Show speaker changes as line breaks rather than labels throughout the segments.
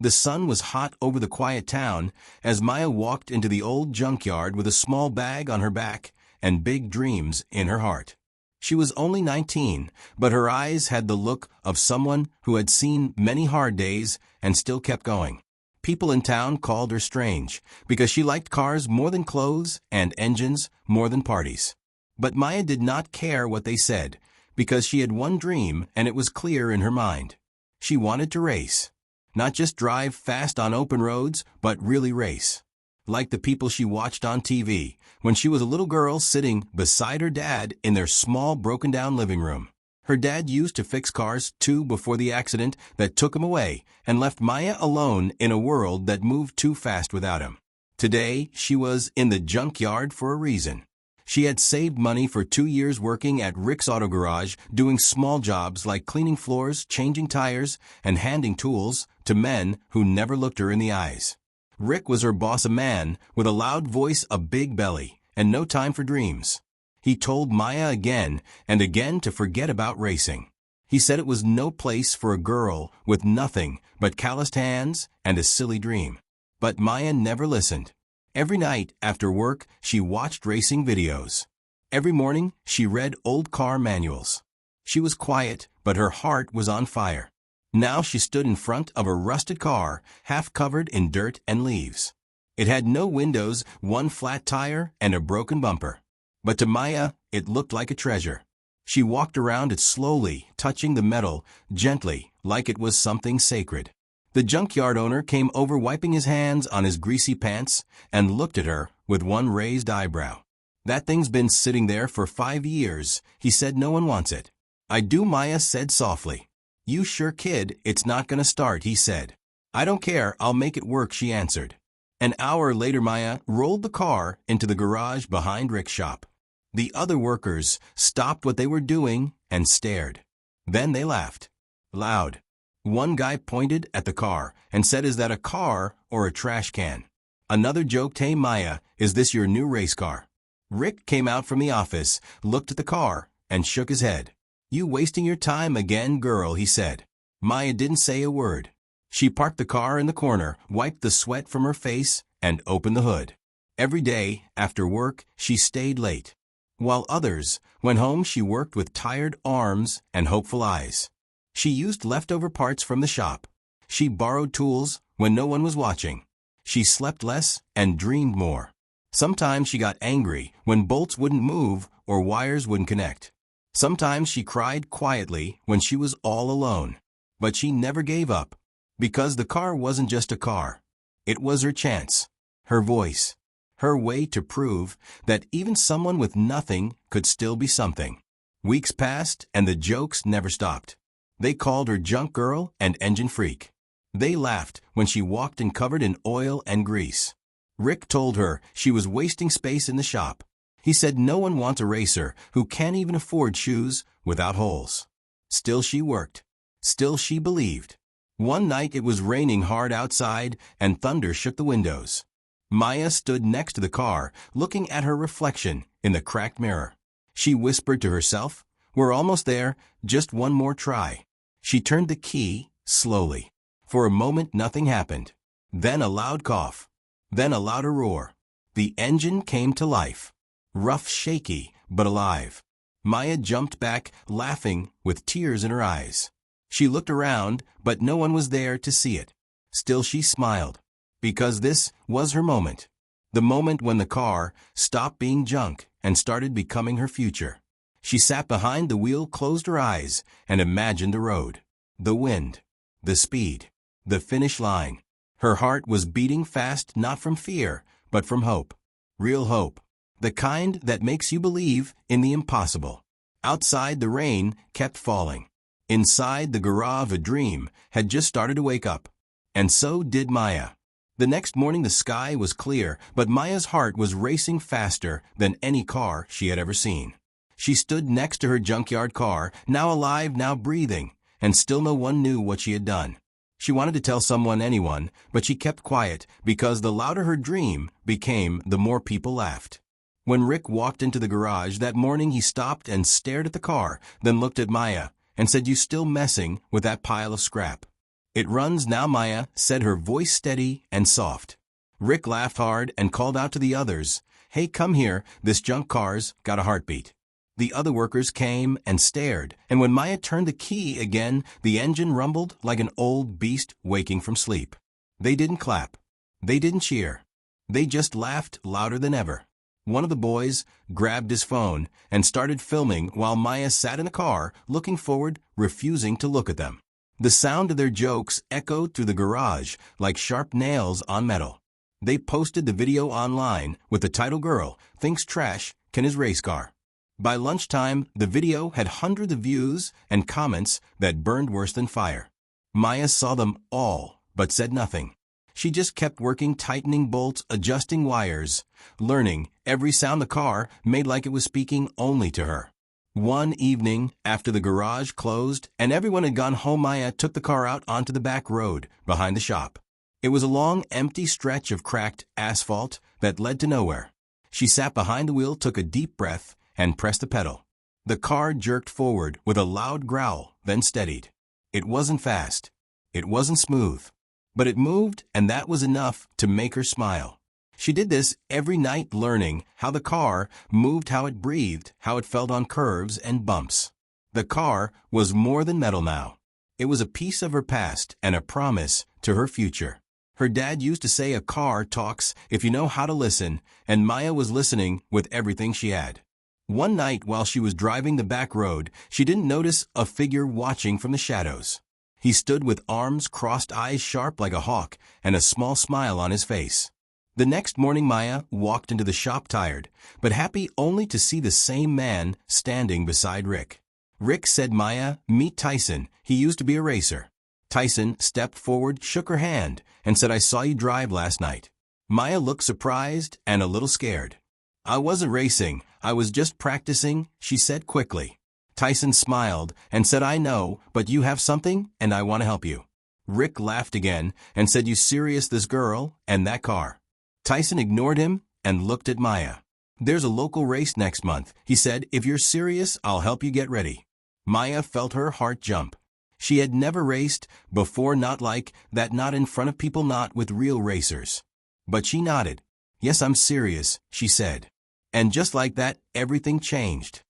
The sun was hot over the quiet town as Maya walked into the old junkyard with a small bag on her back and big dreams in her heart. She was only 19, but her eyes had the look of someone who had seen many hard days and still kept going. People in town called her strange because she liked cars more than clothes and engines more than parties. But Maya did not care what they said because she had one dream and it was clear in her mind. She wanted to race. Not just drive fast on open roads, but really race. Like the people she watched on TV when she was a little girl sitting beside her dad in their small broken-down living room. Her dad used to fix cars too before the accident that took him away and left Maya alone in a world that moved too fast without him. Today, she was in the junkyard for a reason. She had saved money for 2 years working at Rick's auto garage, doing small jobs like cleaning floors, changing tires, and handing tools to men who never looked her in the eyes. Rick was her boss, a man with a loud voice, a big belly, and no time for dreams. He told Maya again and again to forget about racing. He said it was no place for a girl with nothing but calloused hands and a silly dream. But Maya never listened. Every night after work, she watched racing videos. Every morning, she read old car manuals. She was quiet, but her heart was on fire. Now she stood in front of a rusted car, half covered in dirt and leaves. It had no windows, one flat tire, and a broken bumper. But to Maya, it looked like a treasure. She walked around it slowly, touching the metal, gently, like it was something sacred. The junkyard owner came over, wiping his hands on his greasy pants, and looked at her with one raised eyebrow. "That thing's been sitting there for 5 years," he said. "No one wants it." "I do," Maya said softly. "You sure, kid, it's not gonna start," he said. "I don't care, I'll make it work," she answered. An hour later, Maya rolled the car into the garage behind Rick's shop. The other workers stopped what they were doing and stared. Then they laughed. Loud. One guy pointed at the car and said, "Is that a car or a trash can?" Another joked, "Hey Maya, is this your new race car?" Rick came out from the office, looked at the car, and shook his head. "You wasting your time again, girl," he said. Maya didn't say a word. She parked the car in the corner, wiped the sweat from her face, and opened the hood. Every day, after work, she stayed late. While others went home, she worked with tired arms and hopeful eyes. She used leftover parts from the shop. She borrowed tools when no one was watching. She slept less and dreamed more. Sometimes she got angry when bolts wouldn't move or wires wouldn't connect. Sometimes she cried quietly when she was all alone. But she never gave up, because the car wasn't just a car. It was her chance, her voice, her way to prove that even someone with nothing could still be something. Weeks passed and the jokes never stopped. They called her junk girl and engine freak. They laughed when she walked in covered in oil and grease. Rick told her she was wasting space in the shop. He said no one wants a racer who can't even afford shoes without holes. Still she worked. Still she believed. One night it was raining hard outside and thunder shook the windows. Maya stood next to the car, looking at her reflection in the cracked mirror. She whispered to herself, "We're almost there, just one more try." She turned the key slowly. For a moment nothing happened. Then a loud cough. Then a louder roar. The engine came to life. Rough, shaky, but alive. Maya jumped back, laughing, with tears in her eyes. She looked around, but no one was there to see it. Still she smiled. Because this was her moment. The moment when the car stopped being junk and started becoming her future. She sat behind the wheel, closed her eyes, and imagined the road, the wind, the speed, the finish line. Her heart was beating fast, not from fear, but from hope. Real hope. The kind that makes you believe in the impossible. Outside, the rain kept falling. Inside, the garage, a dream had just started to wake up. And so did Maya. The next morning the sky was clear, but Maya's heart was racing faster than any car she had ever seen. She stood next to her junkyard car, now alive, now breathing, and still no one knew what she had done. She wanted to tell someone, anyone, but she kept quiet because the louder her dream became, the more people laughed. When Rick walked into the garage that morning, he stopped and stared at the car, then looked at Maya and said, "You still messing with that pile of scrap?" "It runs now, Maya," said her voice steady and soft. Rick laughed hard and called out to the others, "Hey, come here, this junk car's got a heartbeat." The other workers came and stared, and when Maya turned the key again, the engine rumbled like an old beast waking from sleep. They didn't clap. They didn't cheer. They just laughed louder than ever. One of the boys grabbed his phone and started filming while Maya sat in the car, looking forward, refusing to look at them. The sound of their jokes echoed through the garage like sharp nails on metal. They posted the video online with the title, "Girl Thinks Trash Can His Race Car." By lunchtime, the video had hundreds of views and comments that burned worse than fire. Maya saw them all, but said nothing. She just kept working, tightening bolts, adjusting wires, learning every sound the car made like it was speaking only to her. One evening, after the garage closed and everyone had gone home, Maya took the car out onto the back road behind the shop. It was a long, empty stretch of cracked asphalt that led to nowhere. She sat behind the wheel, took a deep breath, and pressed the pedal. The car jerked forward with a loud growl, then steadied. It wasn't fast. It wasn't smooth. But it moved, and that was enough to make her smile. She did this every night, learning how the car moved, how it breathed, how it felt on curves and bumps. The car was more than metal now. It was a piece of her past and a promise to her future. Her dad used to say, "A car talks if you know how to listen," and Maya was listening with everything she had. One night while she was driving the back road, she didn't notice a figure watching from the shadows. He stood with arms crossed, eyes sharp like a hawk, and a small smile on his face. The next morning, Maya walked into the shop tired, but happy only to see the same man standing beside Rick. Rick said, "Maya, meet Tyson. He used to be a racer." Tyson stepped forward, shook her hand, and said, "I saw you drive last night." Maya looked surprised and a little scared. "I wasn't racing. I was just practicing," she said quickly. Tyson smiled and said, "I know, but you have something, and I want to help you." Rick laughed again and said, "You serious, this girl and that car?" Tyson ignored him and looked at Maya. "There's a local race next month," he said. "If you're serious, I'll help you get ready." Maya felt her heart jump. She had never raced before, not like that, not in front of people, not with real racers. But she nodded. "Yes, I'm serious," she said. And just like that, everything changed.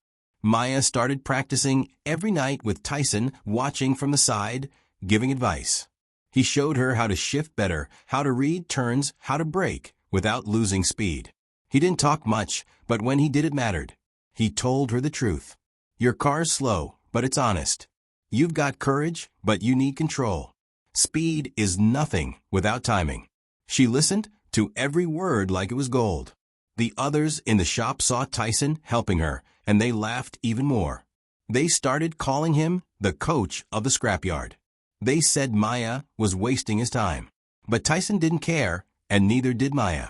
Maya started practicing every night with Tyson watching from the side, giving advice. He showed her how to shift better, how to read turns, how to brake without losing speed. He didn't talk much, but when he did, it mattered. He told her the truth. "Your car's slow, but it's honest. You've got courage, but you need control. Speed is nothing without timing." She listened to every word like it was gold. The others in the shop saw Tyson helping her, and they laughed even more. They started calling him the coach of the scrapyard. They said Maya was wasting his time. But Tyson didn't care, and neither did Maya.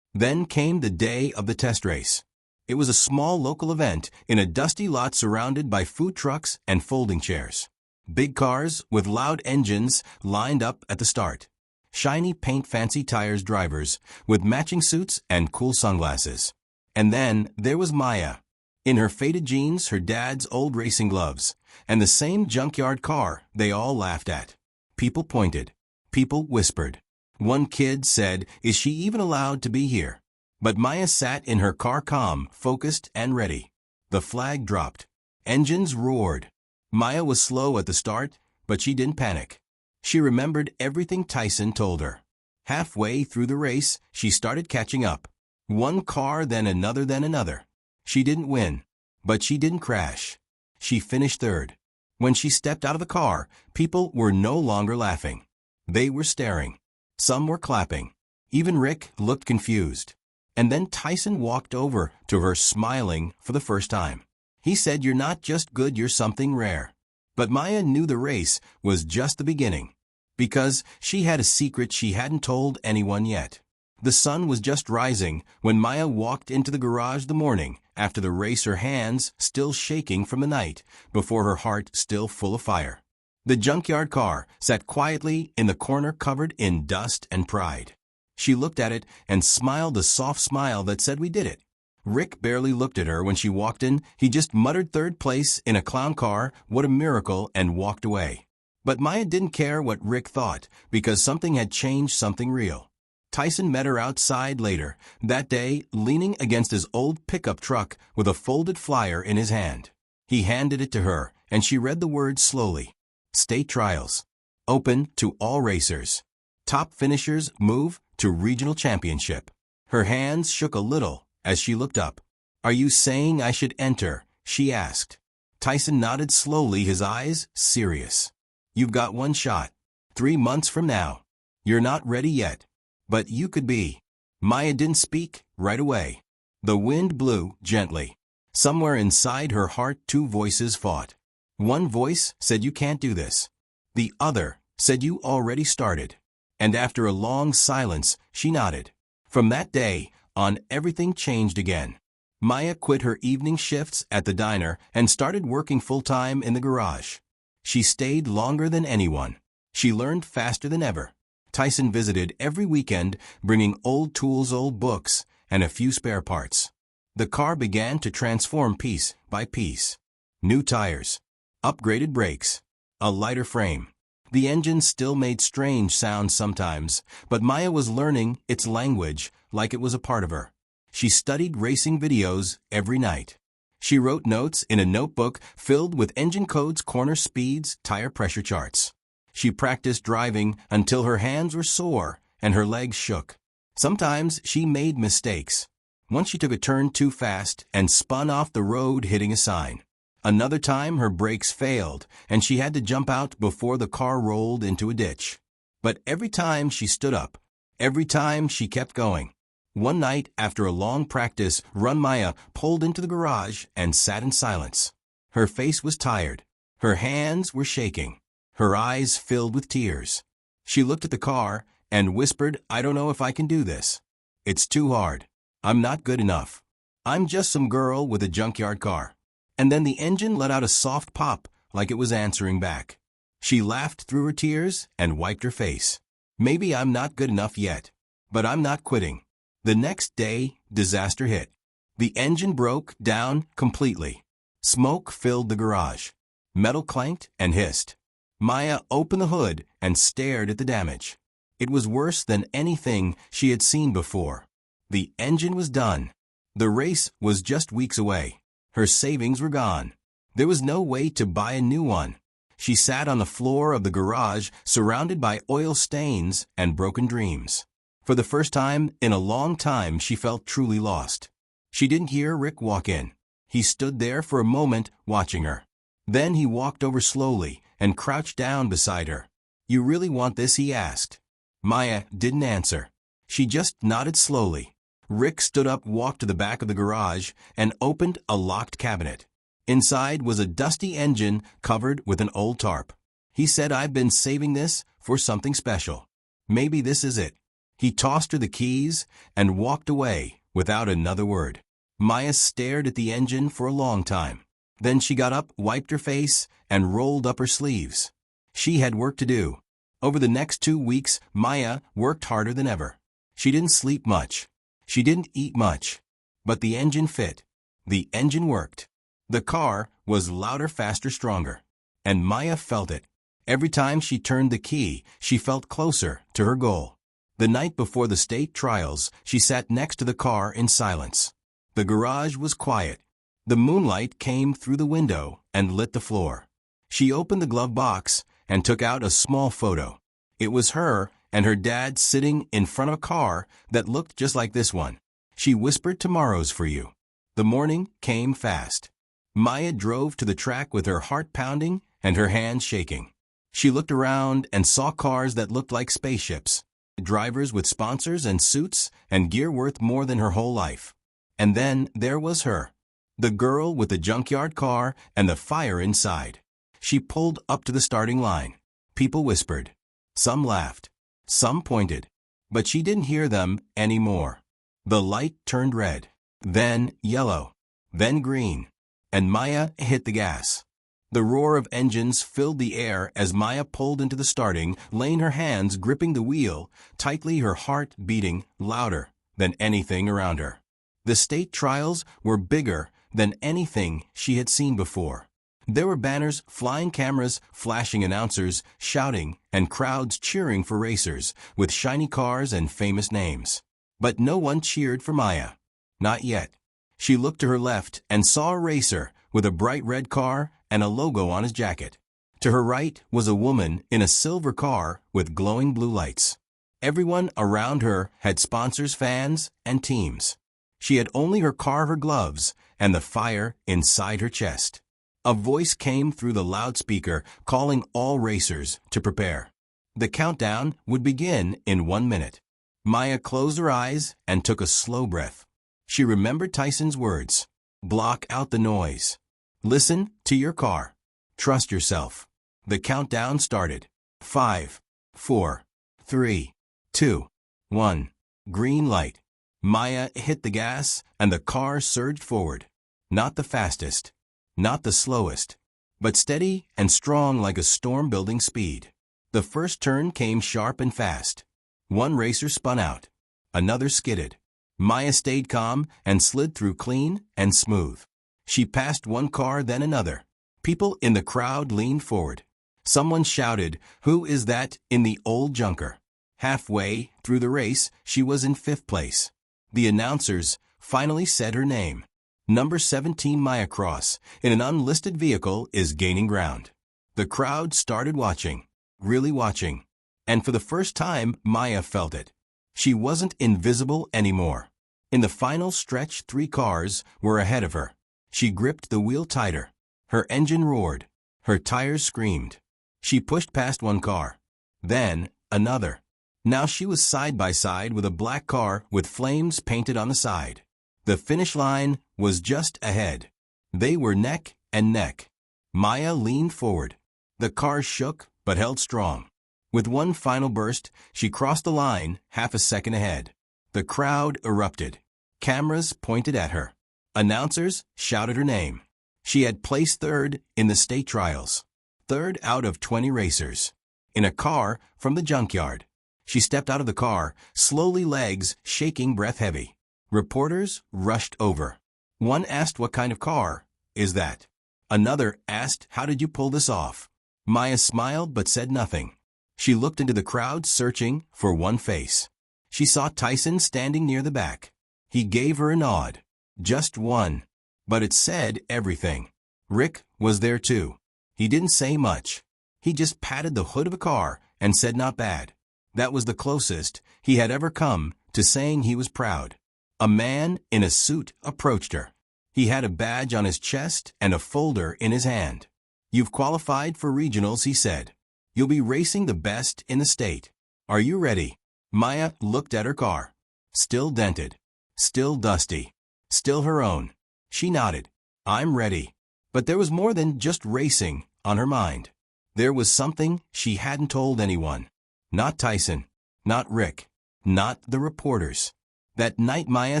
Then came the day of the test race. It was a small local event in a dusty lot surrounded by food trucks and folding chairs. Big cars with loud engines lined up at the start. Shiny paint, fancy tires, drivers with matching suits and cool sunglasses. And then there was Maya, in her faded jeans, her dad's old racing gloves, and the same junkyard car they all laughed at. People pointed. People whispered. One kid said, "Is she even allowed to be here?" But Maya sat in her car, calm, focused, and ready. The flag dropped. Engines roared. Maya was slow at the start, but she didn't panic. She remembered everything Tyson told her. Halfway through the race, she started catching up. One car, then another, then another. She didn't win, but she didn't crash. She finished third. When she stepped out of the car, people were no longer laughing. They were staring. Some were clapping. Even Rick looked confused. And then Tyson walked over to her, smiling for the first time. He said, "You're not just good, you're something rare." But Maya knew the race was just the beginning, because she had a secret she hadn't told anyone yet. The sun was just rising when Maya walked into the garage the morning after the race, her hands still shaking from the night before, her heart still full of fire. The junkyard car sat quietly in the corner, covered in dust and pride. She looked at it and smiled a soft smile that said, "We did it." Rick barely looked at her when she walked in. He just muttered, "Third place in a clown car, what a miracle," and walked away. But Maya didn't care what Rick thought because something had changed, something real. Tyson met her outside later, that day leaning against his old pickup truck with a folded flyer in his hand. He handed it to her, and she read the words slowly. State Trials. Open to all racers. Top finishers move to regional championship. Her hands shook a little as she looked up. Are you saying I should enter? She asked. Tyson nodded slowly, his eyes serious. You've got one shot. 3 months from now. You're not ready yet. But you could be. Maya didn't speak right away. The wind blew gently. Somewhere inside her heart, 2 voices fought. One voice said you can't do this. The other said you already started. And after a long silence, she nodded. From that day on, everything changed again. Maya quit her evening shifts at the diner and started working full-time in the garage. She stayed longer than anyone. She learned faster than ever. Tyson visited every weekend, bringing old tools, old books, and a few spare parts. The car began to transform piece by piece. New tires, upgraded brakes, a lighter frame. The engine still made strange sounds sometimes, but Maya was learning its language like it was a part of her. She studied racing videos every night. She wrote notes in a notebook filled with engine codes, corner speeds, tire pressure charts. She practiced driving until her hands were sore and her legs shook. Sometimes she made mistakes. Once she took a turn too fast and spun off the road, hitting a sign. Another time her brakes failed and she had to jump out before the car rolled into a ditch. But every time she stood up, every time she kept going. One night after a long practice run, Maya pulled into the garage and sat in silence. Her face was tired. Her hands were shaking. Her eyes filled with tears. She looked at the car and whispered, I don't know if I can do this. It's too hard. I'm not good enough. I'm just some girl with a junkyard car. And then the engine let out a soft pop like it was answering back. She laughed through her tears and wiped her face. Maybe I'm not good enough yet, but I'm not quitting. The next day, disaster hit. The engine broke down completely. Smoke filled the garage. Metal clanked and hissed. Maya opened the hood and stared at the damage. It was worse than anything she had seen before. The engine was done. The race was just weeks away. Her savings were gone. There was no way to buy a new one. She sat on the floor of the garage, surrounded by oil stains and broken dreams. For the first time in a long time, she felt truly lost. She didn't hear Rick walk in. He stood there for a moment, watching her. Then he walked over slowly and crouched down beside her. You really want this? He asked. Maya didn't answer. She just nodded slowly. Rick stood up, walked to the back of the garage, and opened a locked cabinet. Inside was a dusty engine covered with an old tarp. He said, I've been saving this for something special. Maybe this is it. He tossed her the keys and walked away without another word. Maya stared at the engine for a long time. Then she got up, wiped her face, and rolled up her sleeves. She had work to do. Over the next 2 weeks, Maya worked harder than ever. She didn't sleep much. She didn't eat much. But the engine fit. The engine worked. The car was louder, faster, stronger. And Maya felt it. Every time she turned the key, she felt closer to her goal. The night before the state trials, she sat next to the car in silence. The garage was quiet. The moonlight came through the window and lit the floor. She opened the glove box and took out a small photo. It was her and her dad sitting in front of a car that looked just like this one. She whispered, tomorrow's for you. The morning came fast. Maya drove to the track with her heart pounding and her hands shaking. She looked around and saw cars that looked like spaceships, drivers with sponsors and suits and gear worth more than her whole life. And then there was her, the girl with the junkyard car and the fire inside. She pulled up to the starting line. People whispered. Some laughed. Some pointed. But she didn't hear them anymore. The light turned red, then yellow, then green, and Maya hit the gas. The roar of engines filled the air as Maya pulled into the starting lane, her hands gripping the wheel tightly, her heart beating louder than anything around her. The state trials were bigger than anything she had seen before. There were banners, flying cameras, flashing announcers, shouting, and crowds cheering for racers, with shiny cars and famous names. But no one cheered for Maya. Not yet. She looked to her left and saw a racer with a bright red car and a logo on his jacket. To her right was a woman in a silver car with glowing blue lights. Everyone around her had sponsors, fans, and teams. She had only her car, her gloves, and the fire inside her chest. A voice came through the loudspeaker calling all racers to prepare. The countdown would begin in 1 minute. Maya closed her eyes and took a slow breath. She remembered Tyson's words. Block out the noise. Listen to your car. Trust yourself. The countdown started. 5, 4, 3, 2, 1. Green light. Maya hit the gas and the car surged forward. Not the fastest, not the slowest, but steady and strong like a storm building speed. The first turn came sharp and fast. One racer spun out. Another skidded. Maya stayed calm and slid through clean and smooth. She passed one car, then another. People in the crowd leaned forward. Someone shouted, "Who is that in the old junker?" Halfway through the race, she was in 5th place. The announcers finally said her name. Number 17 Maya Cross, in an unlisted vehicle, is gaining ground. The crowd started watching, really watching. And for the first time, Maya felt it. She wasn't invisible anymore. In the final stretch, 3 cars were ahead of her. She gripped the wheel tighter. Her engine roared. Her tires screamed. She pushed past one car. Then another. Now she was side by side with a black car with flames painted on the side. The finish line was just ahead. They were neck and neck. Maya leaned forward. The car shook but held strong. With one final burst, she crossed the line half a second ahead. The crowd erupted. Cameras pointed at her. Announcers shouted her name. She had placed 3rd in the state trials. 3rd out of 20 racers. In a car from the junkyard. She stepped out of the car, slowly, legs shaking, breath heavy. Reporters rushed over. One asked, "What kind of car is that?" Another asked, "How did you pull this off?" Maya smiled but said nothing. She looked into the crowd, searching for one face. She saw Tyson standing near the back. He gave her a nod. Just one. But it said everything. Rick was there too. He didn't say much. He just patted the hood of a car and said, "Not bad." That was the closest he had ever come to saying he was proud. A man in a suit approached her. He had a badge on his chest and a folder in his hand. "You've qualified for regionals," he said. "You'll be racing the best in the state. Are you ready?" Maya looked at her car. Still dented. Still dusty. Still her own. She nodded. "I'm ready." But there was more than just racing on her mind. There was something she hadn't told anyone. Not Tyson. Not Rick. Not the reporters. That night Maya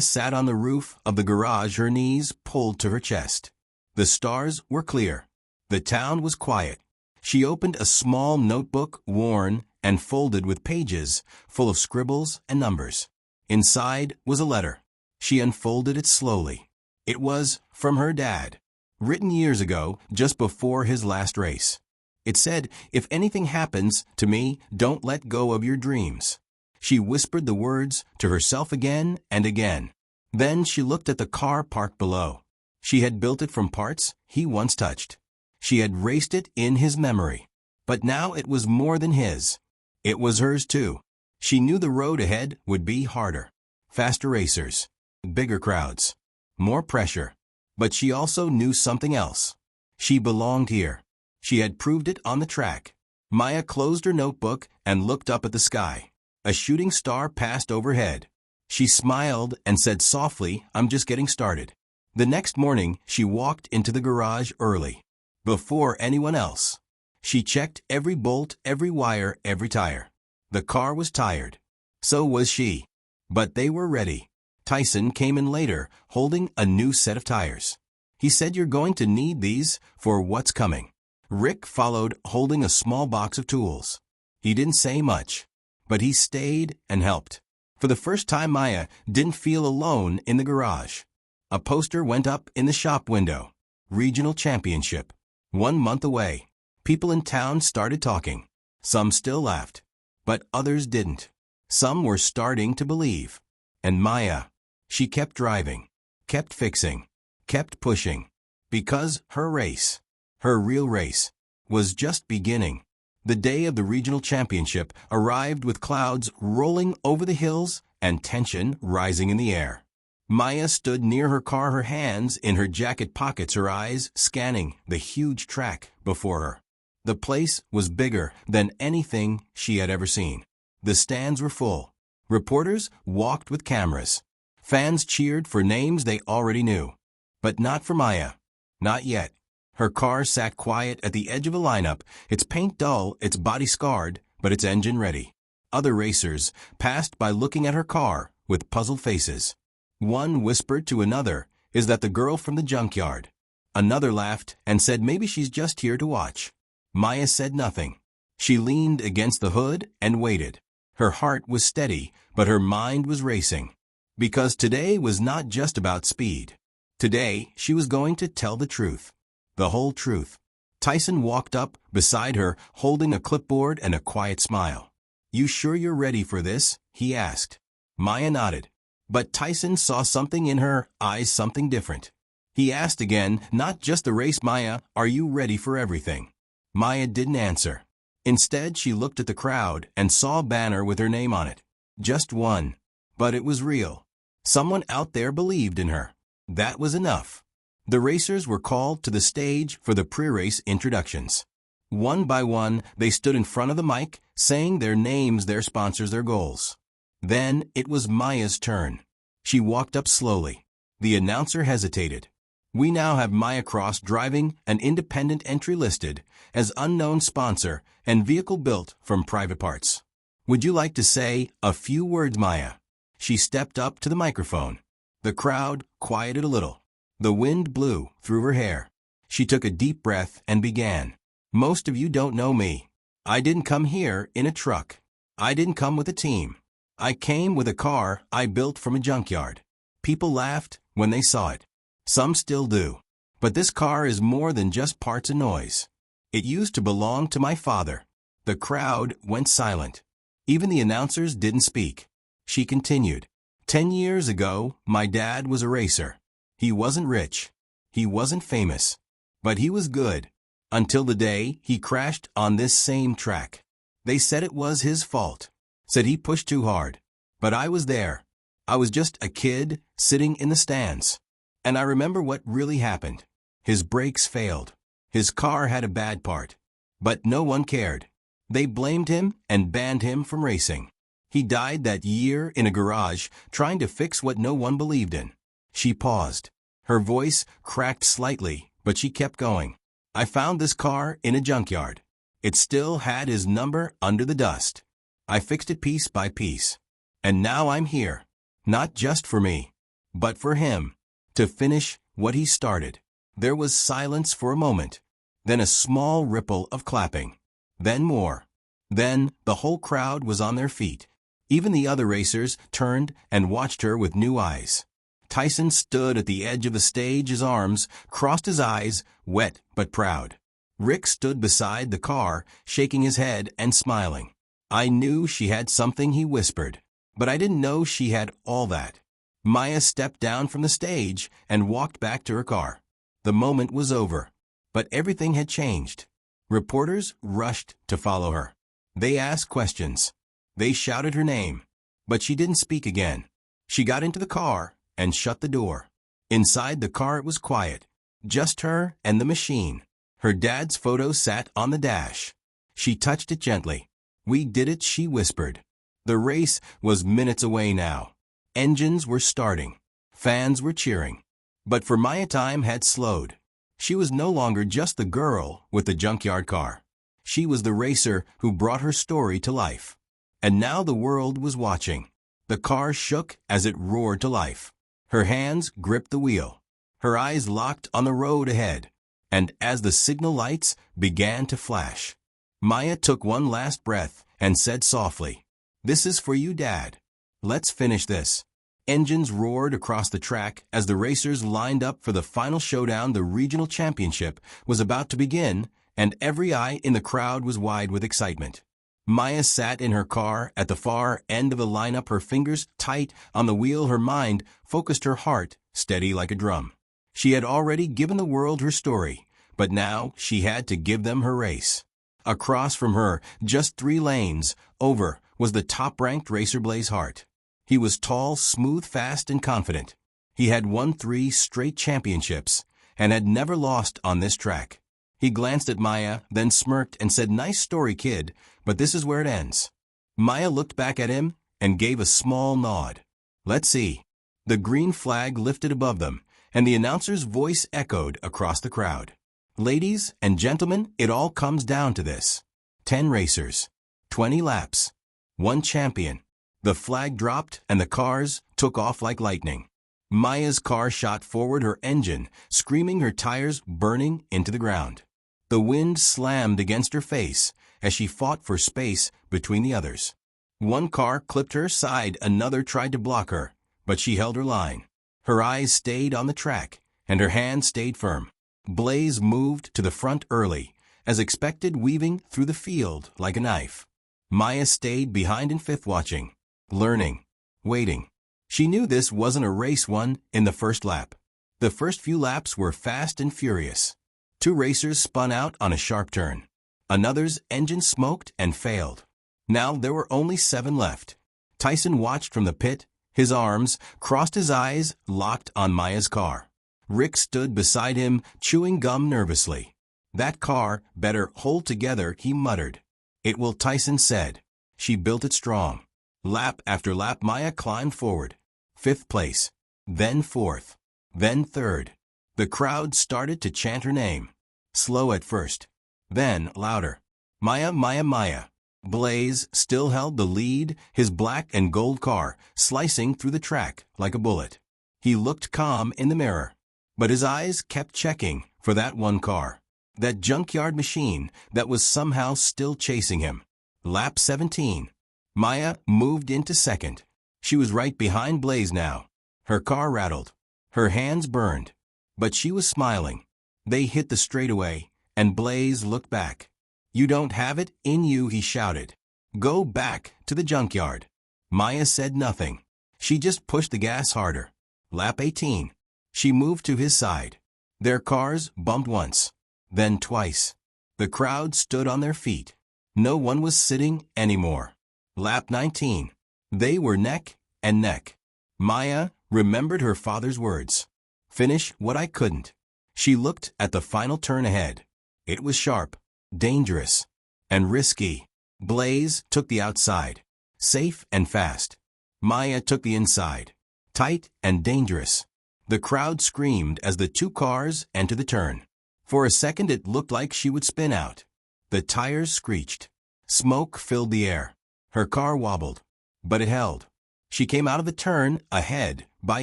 sat on the roof of the garage, her knees pulled to her chest. The stars were clear. The town was quiet. She opened a small notebook, worn and folded with pages full of scribbles and numbers. Inside was a letter. She unfolded it slowly. It was from her dad, written years ago, just before his last race. It said, "If anything happens to me, don't let go of your dreams." She whispered the words to herself again and again. Then she looked at the car parked below. She had built it from parts he once touched. She had raced it in his memory. But now it was more than his. It was hers too. She knew the road ahead would be harder. Faster racers. Bigger crowds. More pressure. But she also knew something else. She belonged here. She had proved it on the track. Maya closed her notebook and looked up at the sky. A shooting star passed overhead. She smiled and said softly, "I'm just getting started." The next morning, she walked into the garage early. Before anyone else. She checked every bolt, every wire, every tire. The car was tired. So was she. But they were ready. Tyson came in later, holding a new set of tires. He said, "You're going to need these for what's coming." Rick followed, holding a small box of tools. He didn't say much, but he stayed and helped. For the first time, Maya didn't feel alone in the garage. A poster went up in the shop window. Regional Championship. 1 month away. People in town started talking. Some still laughed, but others didn't. Some were starting to believe. And Maya, she kept driving, kept fixing, kept pushing. Because her race, her real race, was just beginning. The day of the regional championship arrived with clouds rolling over the hills and tension rising in the air. Maya stood near her car, her hands in her jacket pockets, her eyes scanning the huge track before her. The place was bigger than anything she had ever seen. The stands were full. Reporters walked with cameras. Fans cheered for names they already knew. But not for Maya. Not yet. Her car sat quiet at the edge of a lineup, its paint dull, its body scarred, but its engine ready. Other racers passed by looking at her car with puzzled faces. One whispered to another, "Is that the girl from the junkyard?" Another laughed and said maybe she's just here to watch. Maya said nothing. She leaned against the hood and waited. Her heart was steady, but her mind was racing. Because today was not just about speed. Today, she was going to tell the truth. The whole truth. Tyson walked up beside her, holding a clipboard and a quiet smile. "You sure you're ready for this?" he asked. Maya nodded. But Tyson saw something in her eyes, something different. He asked again, "Not just the race, Maya, are you ready for everything?" Maya didn't answer. Instead, she looked at the crowd and saw a banner with her name on it. Just one. But it was real. Someone out there believed in her. That was enough. The racers were called to the stage for the pre-race introductions. One by one, they stood in front of the mic, saying their names, their sponsors, their goals. Then it was Maya's turn. She walked up slowly. The announcer hesitated. "We now have Maya Cross driving an independent entry listed as unknown sponsor and vehicle built from private parts. Would you like to say a few words, Maya?" She stepped up to the microphone. The crowd quieted a little. The wind blew through her hair. She took a deep breath and began. "Most of you don't know me. I didn't come here in a truck. I didn't come with a team. I came with a car I built from a junkyard." People laughed when they saw it. Some still do. But this car is more than just parts and noise. It used to belong to my father. The crowd went silent. Even the announcers didn't speak. She continued. 10 years ago, my dad was a racer. He wasn't rich. He wasn't famous. But he was good. Until the day he crashed on this same track. They said it was his fault. Said he pushed too hard. But I was there. I was just a kid sitting in the stands. And I remember what really happened. His brakes failed. His car had a bad part. But no one cared. They blamed him and banned him from racing. He died that year in a garage trying to fix what no one believed in. She paused. Her voice cracked slightly, but she kept going. I found this car in a junkyard. It still had his number under the dust. I fixed it piece by piece. And now I'm here. Not just for me, but for him. To finish what he started. There was silence for a moment. Then a small ripple of clapping. Then more. Then the whole crowd was on their feet. Even the other racers turned and watched her with new eyes. Tyson stood at the edge of the stage, his arms crossed, his eyes wet but proud. Rick stood beside the car, shaking his head and smiling. I knew she had something, he whispered, but I didn't know she had all that. Maya stepped down from the stage and walked back to her car. The moment was over, but everything had changed. Reporters rushed to follow her. They asked questions. They shouted her name, but she didn't speak again. She got into the car and shut the door. Inside the car it was quiet, just her and the machine. Her dad's photo sat on the dash. She touched it gently. We did it, she whispered. The race was minutes away now. Engines were starting. Fans were cheering. But for Maya, time had slowed. She was no longer just the girl with the junkyard car. She was the racer who brought her story to life. And now the world was watching. The car shook as it roared to life. Her hands gripped the wheel. Her eyes locked on the road ahead. And as the signal lights began to flash, Maya took one last breath and said softly, "This is for you, Dad. Let's finish this." Engines roared across the track as the racers lined up for the final showdown. The regional championship was about to begin, and every eye in the crowd was wide with excitement. Maya sat in her car at the far end of the lineup, her fingers tight on the wheel, her mind focused, her heart steady like a drum. She had already given the world her story, but now she had to give them her race. Across from her, just 3 lanes over, was the top-ranked racer Blaze Hart. He was tall, smooth, fast, and confident. He had won 3 straight championships and had never lost on this track. He glanced at Maya, then smirked and said, "Nice story, kid, but this is where it ends." Maya looked back at him and gave a small nod. "Let's see." The green flag lifted above them, and the announcer's voice echoed across the crowd. "Ladies and gentlemen, it all comes down to this. 10 racers, 20 laps, 1 champion." The flag dropped and the cars took off like lightning. Maya's car shot forward, her engine screaming, her tires burning into the ground. The wind slammed against her face as she fought for space between the others. One car clipped her side, another tried to block her, but she held her line. Her eyes stayed on the track, and her hands stayed firm. Blaze moved to the front early, as expected, weaving through the field like a knife. Maya stayed behind in fifth, watching, learning, waiting. She knew this wasn't a race won in the first lap. The first few laps were fast and furious. 2 racers spun out on a sharp turn. Another's engine smoked and failed. Now there were only 7 left. Tyson watched from the pit, his arms crossed, his eyes locked on Maya's car. Rick stood beside him, chewing gum nervously. "That car better hold together," he muttered. "It will," Tyson said. She built it strong. Lap after lap, Maya climbed forward. 5th place, then 4th, then 3rd. The crowd started to chant her name. Slow at first, then louder. "Maya, Maya, Maya." Blaze still held the lead, his black and gold car slicing through the track like a bullet. He looked calm in the mirror, but his eyes kept checking for that one car, that junkyard machine that was somehow still chasing him. Lap 17. Maya moved into 2nd. She was right behind Blaze now. Her car rattled. Her hands burned. But she was smiling. They hit the straightaway, and Blaze looked back. "You don't have it in you," he shouted. "Go back to the junkyard." Maya said nothing. She just pushed the gas harder. Lap 18. She moved to his side. Their cars bumped once, then twice. The crowd stood on their feet. No one was sitting anymore. Lap 19. They were neck and neck. Maya remembered her father's words. "Finish what I couldn't." She looked at the final turn ahead. It was sharp, dangerous, and risky. Blaze took the outside, safe and fast. Maya took the inside, tight and dangerous. The crowd screamed as the 2 cars entered the turn. For a second it looked like she would spin out. The tires screeched. Smoke filled the air. Her car wobbled, but it held. She came out of the turn ahead by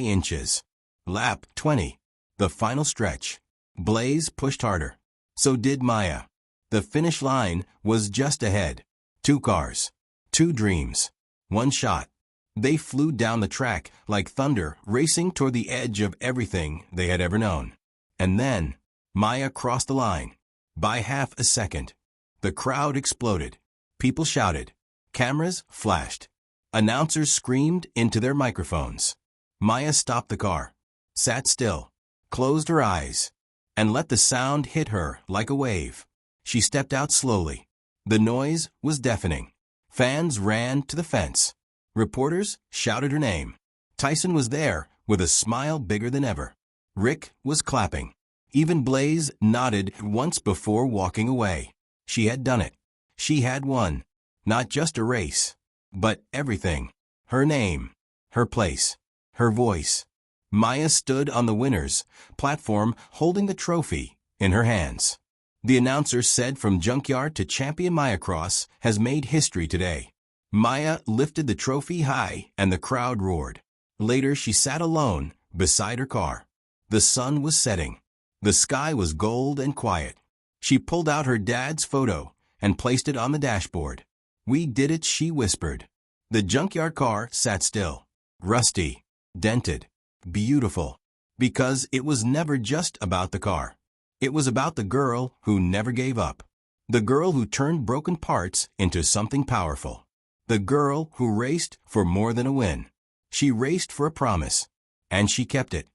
inches. Lap 20. The final stretch. Blaze pushed harder. So did Maya. The finish line was just ahead. 2 cars. 2 dreams. 1 shot. They flew down the track like thunder, racing toward the edge of everything they had ever known. And then, Maya crossed the line. By half a second. The crowd exploded. People shouted. Cameras flashed. Announcers screamed into their microphones. Maya stopped the car, sat still, closed her eyes, and let the sound hit her like a wave. She stepped out slowly. The noise was deafening. Fans ran to the fence. Reporters shouted her name. Tyson was there with a smile bigger than ever. Rick was clapping. Even Blaze nodded once before walking away. She had done it. She had won. Not just a race, but everything. Her name, her place, her voice. Maya stood on the winner's platform holding the trophy in her hands. The announcer said, "From Junkyard to Champion, Maya Cross has made history today." Maya lifted the trophy high and the crowd roared. Later she sat alone beside her car. The sun was setting. The sky was gold and quiet. She pulled out her dad's photo and placed it on the dashboard. "We did it," she whispered. The junkyard car sat still, rusty, dented, beautiful. Because it was never just about the car. It was about the girl who never gave up. The girl who turned broken parts into something powerful. The girl who raced for more than a win. She raced for a promise, and she kept it.